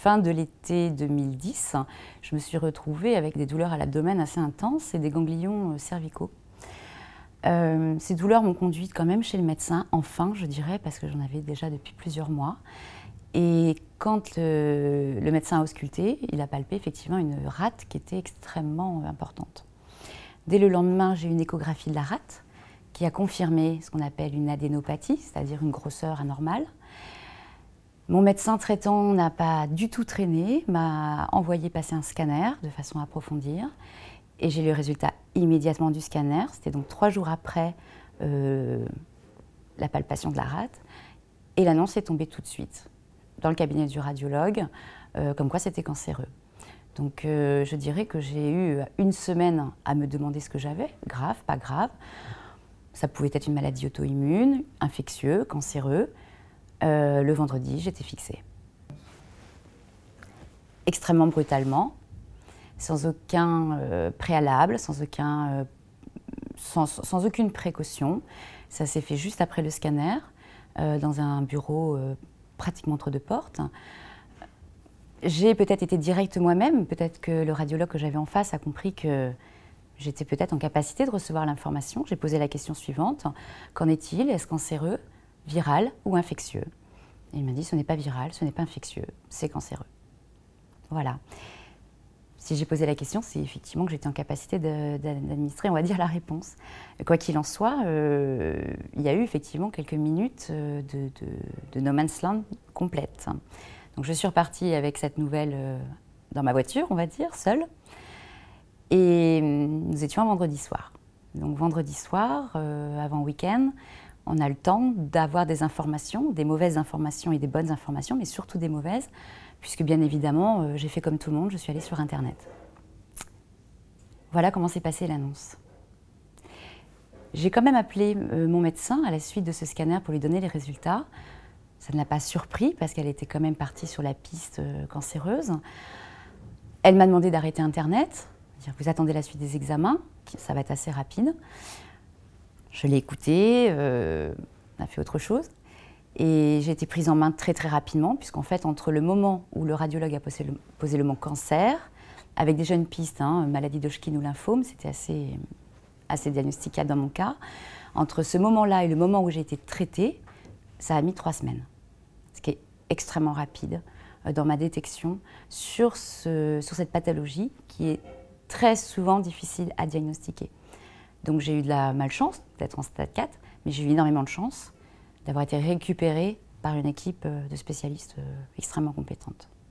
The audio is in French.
fin de l'été 2010, je me suis retrouvée avec des douleurs à l'abdomen assez intenses et des ganglions cervicaux. Ces douleurs m'ont conduite quand même chez le médecin, enfin je dirais, parce que j'en avais déjà depuis plusieurs mois. Et quand le médecin a ausculté, il a palpé effectivement une rate qui était extrêmement importante. Dès le lendemain, j'ai eu une échographie de la rate qui a confirmé ce qu'on appelle une adénopathie, c'est-à-dire une grosseur anormale. Mon médecin traitant n'a pas du tout traîné, m'a envoyé passer un scanner de façon à approfondir. Et j'ai eu le résultat immédiatement du scanner, c'était donc 3 jours après la palpation de la rate. Et l'annonce est tombée tout de suite dans le cabinet du radiologue, comme quoi c'était cancéreux. Donc je dirais que j'ai eu une semaine à me demander ce que j'avais, grave, pas grave. Ça pouvait être une maladie auto-immune, infectieux, cancéreux. Le vendredi, j'étais fixée. Extrêmement brutalement, sans aucun préalable, sans aucune précaution. Ça s'est fait juste après le scanner, dans un bureau pratiquement entre deux portes. J'ai peut-être été directe moi-même, peut-être que le radiologue que j'avais en face a compris que j'étais peut-être en capacité de recevoir l'information. J'ai posé la question suivante, qu'en est-il? Est-ce cancéreux, viral ou infectieux? Et il m'a dit, ce n'est pas viral, ce n'est pas infectieux, c'est cancéreux. Voilà. Si j'ai posé la question, c'est effectivement que j'étais en capacité d'administrer, on va dire, la réponse. Quoi qu'il en soit, il y a eu effectivement quelques minutes de no man's land complète. Donc je suis repartie avec cette nouvelle dans ma voiture, on va dire, seule. Et nous étions un vendredi soir. Donc vendredi soir, avant week-end, on a le temps d'avoir des informations, des mauvaises informations et des bonnes informations, mais surtout des mauvaises, puisque bien évidemment, j'ai fait comme tout le monde, je suis allée sur Internet. Voilà comment s'est passée l'annonce. J'ai quand même appelé mon médecin à la suite de ce scanner pour lui donner les résultats. Ça ne l'a pas surpris parce qu'elle était quand même partie sur la piste cancéreuse. Elle m'a demandé d'arrêter Internet, dire vous attendez la suite des examens, ça va être assez rapide. Je l'ai écouté, on a fait autre chose. Et j'ai été prise en main très très rapidement, puisqu'en fait, entre le moment où le radiologue a posé le mot cancer, avec des jeunes pistes, maladie d'Hodgkin ou lymphome, c'était assez diagnosticable dans mon cas, entre ce moment-là et le moment où j'ai été traitée, ça a mis 3 semaines, ce qui est extrêmement rapide dans ma détection sur cette pathologie qui est très souvent difficile à diagnostiquer. Donc j'ai eu de la malchance d'être en stade 4, mais j'ai eu énormément de chance d'avoir été récupérée par une équipe de spécialistes extrêmement compétente.